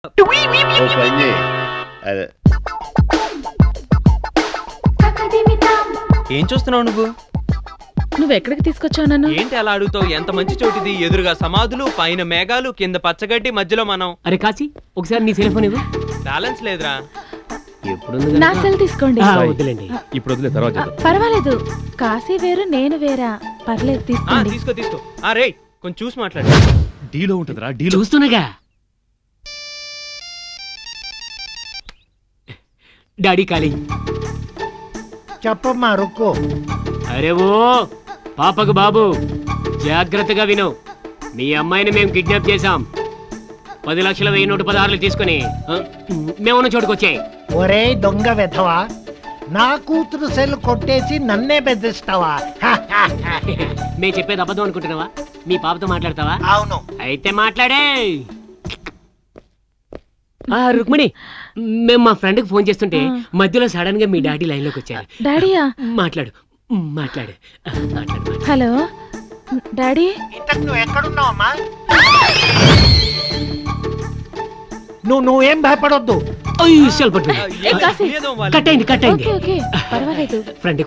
ఓ పని చేయి. అదే ఏం చూస్తున్నావు నువ్వు? నువ్వెక్కడికి తీసుకొచ్చావు నన్ను? ఏంటి అలా అడుగుతావు? ఎంత మంచి చోటిది. ఎదురుగా సమాధులు, పైన మేఘాలు, కింద పచ్చగడ్డి, మధ్యలో మనం. అరే కాచి ఒకసారి నీ సెల్ ఫోన్ ఇవ్వు. బ్యాలెన్స్ లేదురా. ఎప్పుడు నా సెల్ తీసుకోండి. వద్దులేండి. ఇప్పుడు వదిలే తర్వాత చేద్దాం. పర్వాలేదు, కాశీ వేరు నేను వేరా, పర్లేదు తీసుకోండి. తీసుకో. రే కొంచెం చూసి మాట్లాడు. డీలో ఉంటుందిరా, డీలో. చూస్తున్నాగా. డాడీ కాలి. చెప్పమ్మా రుక్కు. అరే ఓ పాపకు బాబు, జాగ్రత్తగా విను. మీ అమ్మాయిని మేము కిడ్నాప్ చేశాం. 10 లక్షల 1,116 తీసుకుని మేమున్న చోటుకొచ్చాయి. ఒరే దొంగ వెధవా, నా కూతురు సెల్ కొట్టేసి నన్నే బెదిరిస్తావా? మేము చెప్పేది అబద్ధం అనుకుంటున్నావా? మీ పాపతో మాట్లాడతావా? అవును. అయితే మాట్లాడే. రుక్మిణి, మేము మా ఫ్రెండ్ కి ఫోన్ చేస్తుంటే మధ్యలో సడన్ గా మీ డాడీ లైన్ లోకి వచ్చారు. డాడీయా? మాట్లాడు. Hello daddy. ఇంతకు నువ్వు ఎక్కడున్నావమ్మా? నువ్వేం భయపడొద్దు. కట్ అయింది.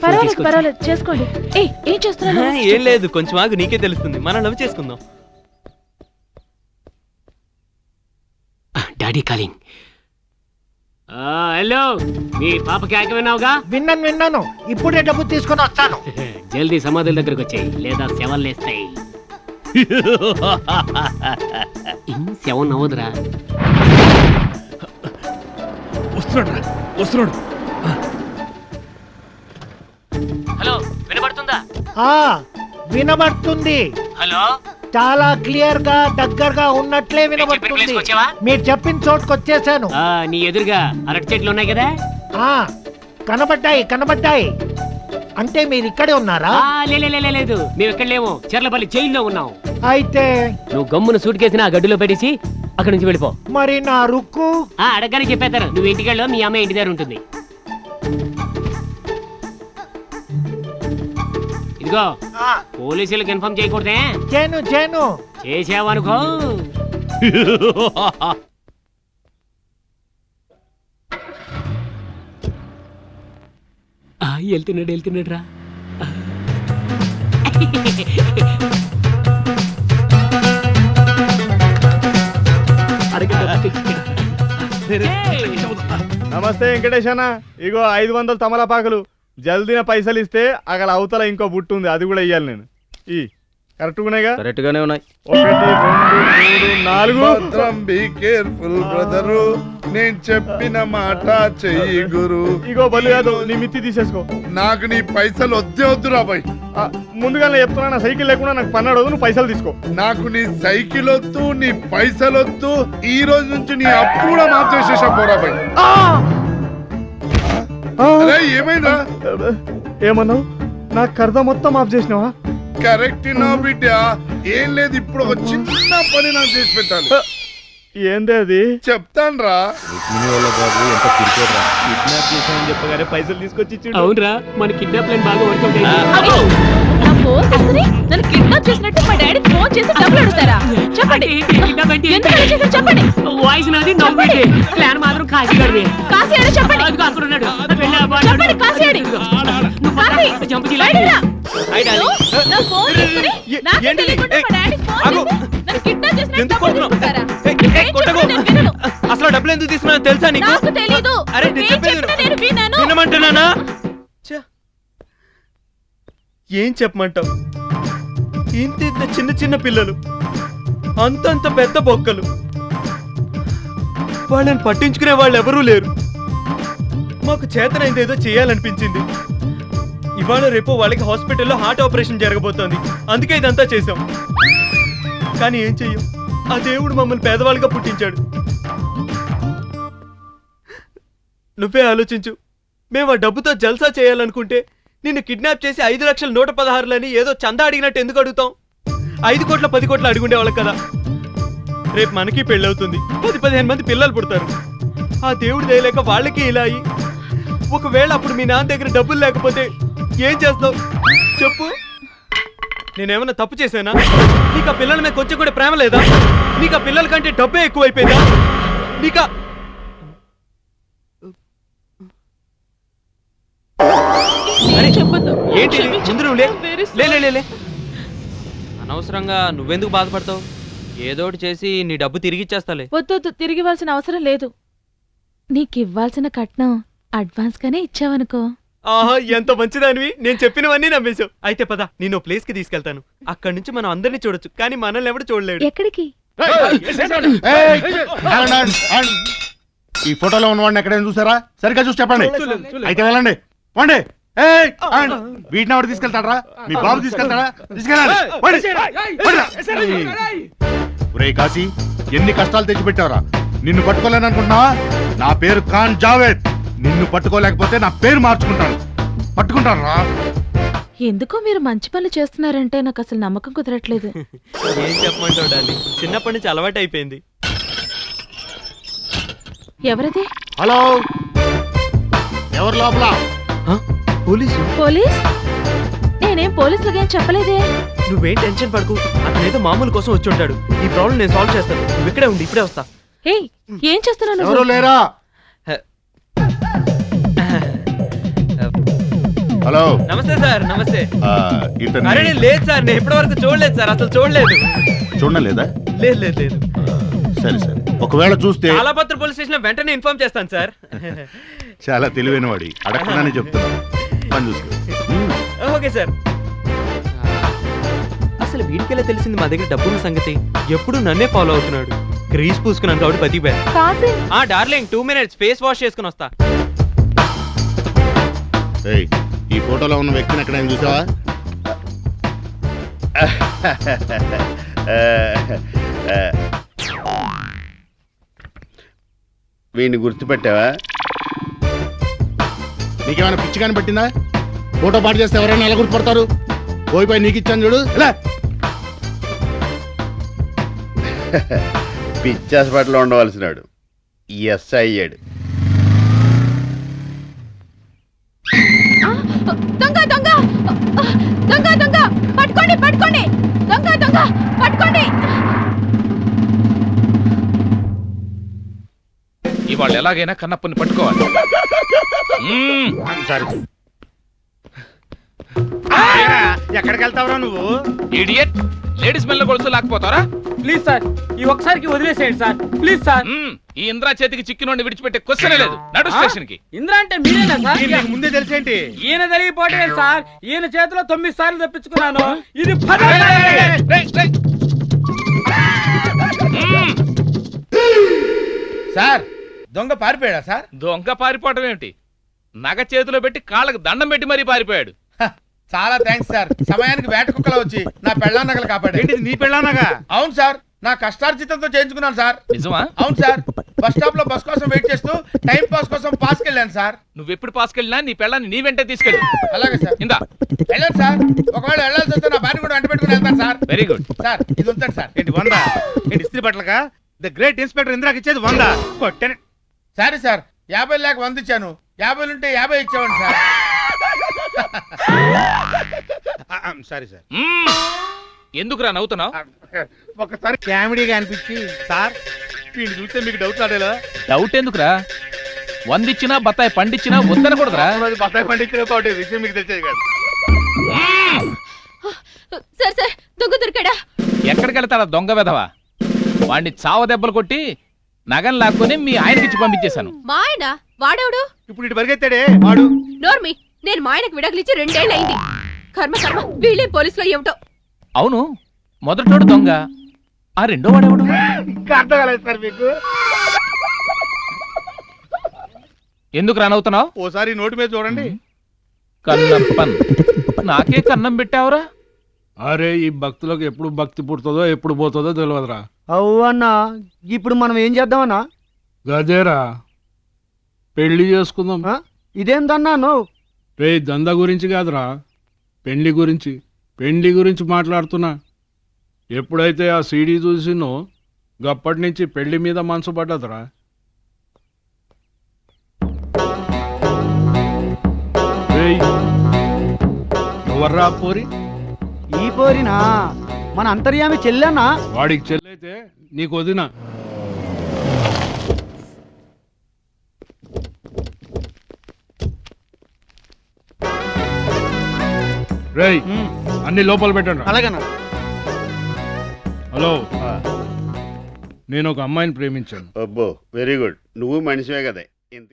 పర్వాలేదు చేసుకోండి. ఏం చేస్తున్నా? ఏం లేదు, కొంచెం ఆగు, నీకే తెలుస్తుంది. మనం లవ్ చేసుకుందాం. Daddy calling. హలో, మీ పాపకి ఆక విన్నావుగా? విన్నాను. ఇప్పుడే డబ్బు తీసుకొని వస్తాను. జల్దీ సమాధుల దగ్గరకు వచ్చాయి, లేదా శవాలు లేస్తాయి. శవం నవ్వదురా. వస్తున్నాడు. హలో, వినబడుతుందా? వినబడుతుంది. హలో, చాలా క్లియర్ గా దగ్గరగా ఉన్నట్లే వినబడుతుంది. మీరు చెప్పిన చోటుకు వచ్చేసాను. నీ ఎదురుగా అరటి చెట్లు ఉన్నాయి కదా? కనబడ్డాయి. అంటే మీరు ఇక్కడే ఉన్నారా? లేదు, మేము ఎక్కడ లేము, చెర్లపల్లి జైల్లో ఉన్నాం. అయితే నువ్వు గమ్మున సూట్ కేసిన ఆ గడ్డిలో పెట్టేసి అక్కడి నుంచి వెళ్ళిపో. మరి నా రుక్కు? అడగని చెప్పేస్తారు. నువ్వు ఇంటికి వెళ్ళో, మీ అమ్మాయి ఇంటి దగ్గర ఉంటుంది. ఇదిగో, పోలీసులకు ఇన్ఫార్మ్ చేయకూడదే. చేను చేసావనుకో. వెళ్తున్నాడు రా. నమస్తే వెంకటేష్ అన్న, ఇగో 500 తమలపాకులు. జల్దీన పైసలు ఇస్తే అక్కడ అవతల ఇంకో బుట్టు ఉంది, అది కూడా ఇయ్యాలి నేను. ఈ కరెక్ట్ గానే ఉన్నాయి. 1 2 3 4. బీ కేర్ఫుల్ బ్రదరు, నేను చెప్పిన మాట చెయ్యి గురు. ఇగో బలు కాదు, నీ మిత్తి తీసేసుకో. నాకు నీ పైసలు వద్దు రాబాయ్. ముందుగానే చెప్తున్నా, నా సైకిల్ లేకుండా నాకు పని అడవదు, నువ్వు పైసలు తీసుకో. నాకు నీ సైకిల్ వద్దు, నీ పైసలు వద్దు. ఈ రోజు నుంచి నీ అప్పు కూడా మాఫ్ చేసేసా పోరాబాయ్. ఏమైందా? ఏమన్నావు? నా కర్ద మొత్తం మాఫ్ చేసినావా? కరెక్ట్ నా బిడ్డ. ఏం లేదు, ఇప్పుడు ఒక చిన్న పని నాకు చేసి పెట్టాలి. ఏంది అది? చెప్తాను రా. కిడ్నాప్ చేసామని చెప్పగానే పైసలు తీసుకొచ్చి ఇచ్చిండు. అవునరా, మన కిడ్నాప్ ప్లాన్ బాగా వర్కౌట్ నన్ను కిడ్నాప్ చేసినట్టు మా డాడీ ఫోన్ చేసి డబ్బులు అడుగుతారా? చెప్పండి. చెప్పండి. వాయిస్ నాది, నవ్వుంది. ప్లాన్ మాత్రం కాశీ గడివి. కాశీ ఆడ చెప్పండి. అక్కడ ఉన్నాడు. చెప్పండి కాశీ ఆడి. నా ఫోన్ తీసుకుని నాకు తెలియకుండా మా డాడీ ఫోన్ చేసి నన్ను కిడ్నాప్ చేసినట్టు డబ్బులు తీసుకుంటారా? అసలు డబ్బులు ఎందుకు తీసుకున్నా తెలుసా నీకు? నాకు తెలీదు. అరే నేను విన్నాను. వినమంటున్నానా? ఏం చెప్పమంటావు? ఇంత చిన్న పిల్లలు, అంతంత పెద్ద బొక్కలు, వాళ్ళని పట్టించుకునే వాళ్ళు ఎవరూ లేరు. మాకు చేతనైంది ఏదో చేయాలనిపించింది. ఇవాళ రేపు వాళ్ళకి హాస్పిటల్లో హార్ట్ ఆపరేషన్ జరగబోతోంది, అందుకే ఇదంతా చేశాం. కానీ ఏం చెయ్యం, ఆ దేవుడు మమ్మల్ని పేదవాళ్ళుగా పుట్టించాడు. నువ్వే ఆలోచించు. మేము ఆ డబ్బుతో జల్సా చేయాలనుకుంటే నిన్ను కిడ్నాప్ చేసి 5 లక్షల 116 ఏదో చందా అడిగినట్టు ఎందుకు అడుగుతాం? 5 కోట్ల 10 కోట్ల అడుగుండే వాళ్ళకి కదా. రేపు మనకి పెళ్ళవుతుంది, 10-15 మంది పిల్లలు పుడతారు. ఆ దేవుడు చేయలేక వాళ్ళకి ఇలా అయ్యి, ఒకవేళ అప్పుడు మీ నాన్న దగ్గర డబ్బులు లేకపోతే ఏం చేస్తావు చెప్పు? నేనేమన్నా తప్పు చేశానా? నీకు ఆ పిల్లల మీద కొంచెం కూడా ప్రేమ లేదా? నీకు ఆ పిల్లల కంటే డబ్బే ఎక్కువైపోయిందా? నీకా అరే, చెప్పొద్దు. ఏంటి ఇది? క్షమించు. ముందు నువ్వు లే. I'm very లే, లే, sorry. లే, లే. అనవసరంగా నువ్వెందుకు బాధపడతావు? ఏదో ఒకటి చేసి నీ డబ్బు తిరిగి ఇచ్చేస్తాలే. వద్దొద్దు, తిరిగి ఇవ్వాల్సిన అవసరం లేదు. నీకు ఇవ్వాల్సిన కట్నం అడ్వాన్స్ గానే ఇచ్చావనుకో. ఆహా, ఎంత మంచిదానివి. నేను చెప్పినవన్నీ నమ్మేశావు. అయితే పద, నేను ప్లేస్ కి తీసుకెళ్తాను. అక్కడి నుంచి మనం అందరినీ చూడొచ్చు, కానీ మనల్ని ఎవడు చూడలేడు. ఎక్కడికి? ఏయ్, ఆగండి, ఆగండి. ఈ ఫోటోలో ఉన్నవాడిని ఎక్కడైనా చూసారా? సరిగ్గా చూసి చెప్పండి. అయితే వెళ్ళండి, పోండి. ఏయ్, ఆగండి. వీటిని ఎవరు తీసుకెళ్తాడరా? మీ బాబు తీసుకెళ్తాడా? తీసుకెళ్ళండి. పోండి. ఒరేయ్ కాశీ, ఎన్ని కష్టాలు తెచ్చిపెట్టావురా? నిన్ను పట్టుకోలేను అనుకుంటున్నావా? నా పేరు ఖాన్ జావేద్. నిన్ను పట్టుకోలేకపోతే నా పేరు మార్చుకుంటాను. పట్టుకుంటాను రా. ఎందుకో మీరు మంచి పనులు చేస్తున్నారంటే నాకు అసలు నమ్మకం కుదరట్లేదు. ఏం చెప్పమంటావు డార్లింగ్, చిన్నప్పటి నుంచి అలవాటు అయిపోయింది. ఎవరది? హలో, ఎవరు లోపల? పోలీసు? పోలీస్? నేనేం పోలీసులకి ఏం చెప్పలేదే. నువ్వేం టెన్షన్ పడకు, అతనేదో మామూలు కోసం వచ్చి ఉంటాడు. ఈ ప్రాబ్లం నేను సాల్వ్ చేస్తాను. నువ్వు ఇక్కడే ఉండి, ఇప్పుడే వస్తా. ఏయ్, ఏం చేస్తున్నావు ఎవరు నువ్వు? లేరా? హలో, నమస్తే సార్. నమస్తే. ఇతను అరే నేను లేదు సార్, నేను ఇప్పటి వరకు చూడలేదు సార్, అసలు చూడలేదు. చూడలేదా? లేదు లేదు లేదు. సరే సరే, ఒకవేళ చూస్తే తాళపత్ర పోలీస్ స్టేషన్ లో వెంటనే ఇన్ఫార్మ్ చేస్తాను సార్. చాలా తెలివైన వాడి, అడగకుండానే చెప్తున్నా. పని చూసుకో. Okay sir. అసలు వీడికెలా తెలిసింది మా దగ్గర డబ్బున్న సంగతి? ఎప్పుడు నన్నే ఫాలో అవుతున్నాడు. గ్రీస్ పూసుకున్నాను కాబట్టి బతికిపోయాను. Coffee? Darling 2 minutes face wash చేసుకుని వస్తా. ఏయ్, ఈ ఫోటోలో ఉన్న వ్యక్తిని ఎక్కడైనా చూసావా? వీడిని గుర్తుపెట్టావా? నీకేమైనా పిచ్చిగాని పట్టిందా? ఫోటో పాటు చేస్తే ఎవరైనా ఎలా గుర్తుపడతారు? పోయిపోయి నీకు ఇచ్చాను చూడు. ఎలా పిచ్చి హాస్పిటల్లో ఉండవలసినాడు, ఎస్ అయ్యాడు. దొంగ దొంగ దొంగ దొంగ పట్టుకోండి పట్టుకోండి దొంగ దొంగ పట్టుకోండి. ఇవాళ ఎలాగైనా కన్నప్పని పట్టుకోవాలి. సరే, ఎక్కడికి వెళ్తావురా నువ్వు? ఇడియట్, లేడీస్ మెల్ల గొలుసు లాకపోతారా? ప్లీజ్ సార్, ఈ ఒక్కసారికి వదిలేసేయండి సార్, ప్లీజ్ సార్. ఈ ఇంద్రా చేతికి చిక్కినోడిని విడిచిపెట్టే క్వశ్చనే లేదు. నడు స్టేషన్ కి. ఇంద్ర అంటే మీరేనా సార్? నీకు ముందే తెలిసేంటి? ఈయన తెలియపోవటం సార్, ఈయన చేతిలో 9 సార్లు తప్పించుకున్నాను. ఇది 10. సార్, దొంగ పారిపోయాడా సార్? దొంగ పారిపోవటం ఏమిటి? నగ చేతిలో పెట్టి కాళ్ళకు దండం పెట్టి మరీ పారిపోయాడు. చాలా థ్యాంక్స్ సార్. సమయానికి వేట కుక్కలో వచ్చి నా పెళ్ళాం నగలు కాపాడు. ఏంటి నీ పెళ్ళానగా? అవును సార్, నా కష్టార్జితంతో చేయించుకున్నాను సార్. నిజమా? అవును సార్, బస్ స్టాప్ లో బస్ కోసం వెయిట్ చేస్తూ టైం పాస్ కోసం పాస్ కెళ్ళాను సార్. నువ్వెప్పుడు పాసుకెళ్ళినా నీ పెళ్ళాన్ని నీ వెంటే తీసుకెళ్ళు. అలాగే సార్. ఇందా. వెళ్ళండి సార్. ఒకవేళ వెళ్ళాల్సి వస్తే నా భార్య కూడా అంట పెట్టుకుని వెళ్తాను సార్. Very good. సార్, ఇది ఉంచండి సార్. ఏంటి 100? ఏంటి ఇస్త్రీ బట్టలకా? ద గ్రేట్ ఇన్స్పెక్టర్ ఇంద్రాకి ఇచ్చేది 100. కొట్టాను. సరే సార్, 50 లేక 100 ఇచ్చాను. 50 ఉంటే 50 ఇచ్చామండి సార్. Sorry sir. ఎందుకురా నవ్వుతున్నావు? ఒకసారి కామెడీగా అనిపించి సార్, వీడిని చూస్తే మీకు డౌట్ రాడేలా? డౌట్ ఎందుకురా? 100 ఇచ్చినా బత్తాయి పండిచ్చినా వద్దనకూడదురా. బత్తాయి పండించిన విషయం మీకు తెలిసేది కాదు. సార్ సార్, దొంగ దొరికాడా? ఎక్కడికి వెళ్తాడా దొంగ వెధవా? వాడిని చావ దెబ్బలు కొట్టి నగన్ లాక్కొని మీ ఆయనకిచ్చి పంపించేశాను. మా ఆయన? వాడెవడు? ఇప్పుడు ఇటు పరిగెత్తాడే వాడు. నోర్మి, నేను మా ఆయనకు విడాకులిచ్చి 2 ఏళ్ళు అయింది. కర్మ కర్మ, వీళ్ళే పోలీసులో ఏమిటో. అవును, మొదటోడు దొంగ, ఆ రెండో వాడేవాడు? ఇంకా అర్థం కాలేదు సార్ మీకు. ఎందుకు రానవుతున్నావు? ఓసారి నోటి మీద చూడండి. కన్నప్పన్, నాకే కన్నం పెట్టావురా? అరే, ఈ భక్తులకు ఎప్పుడు భక్తి పుడుతుందో ఎప్పుడు పోతుందో తెలియదురా. అవ్వన్నా, ఇప్పుడు మనం ఏం చేద్దామన్నా? గదేరా, పెళ్లి చేసుకుందాం. ఇదేందన్నాను? రే, దందా గురించి కాదురా, పెళ్లి గురించి. పెళ్లి గురించి మాట్లాడుతున్నా. ఎప్పుడైతే ఆ సీడీ చూసినో గప్పటి నుంచి పెళ్లి మీద మనసు పడ్డదురా. నువ్వర్రా పోరి? ఈ పోరినా? మన అంతర్యామి చెల్లెనా? వాడికి చెల్లైతే నీకు వదిన. రేయ్ అన్ని లోపల పెట్టండి. అలాగేనా? హలో, నేను ఒక అమ్మాయిని ప్రేమించాను. అబ్బో వెరీ గుడ్, నువ్వు మనిషివే కదా.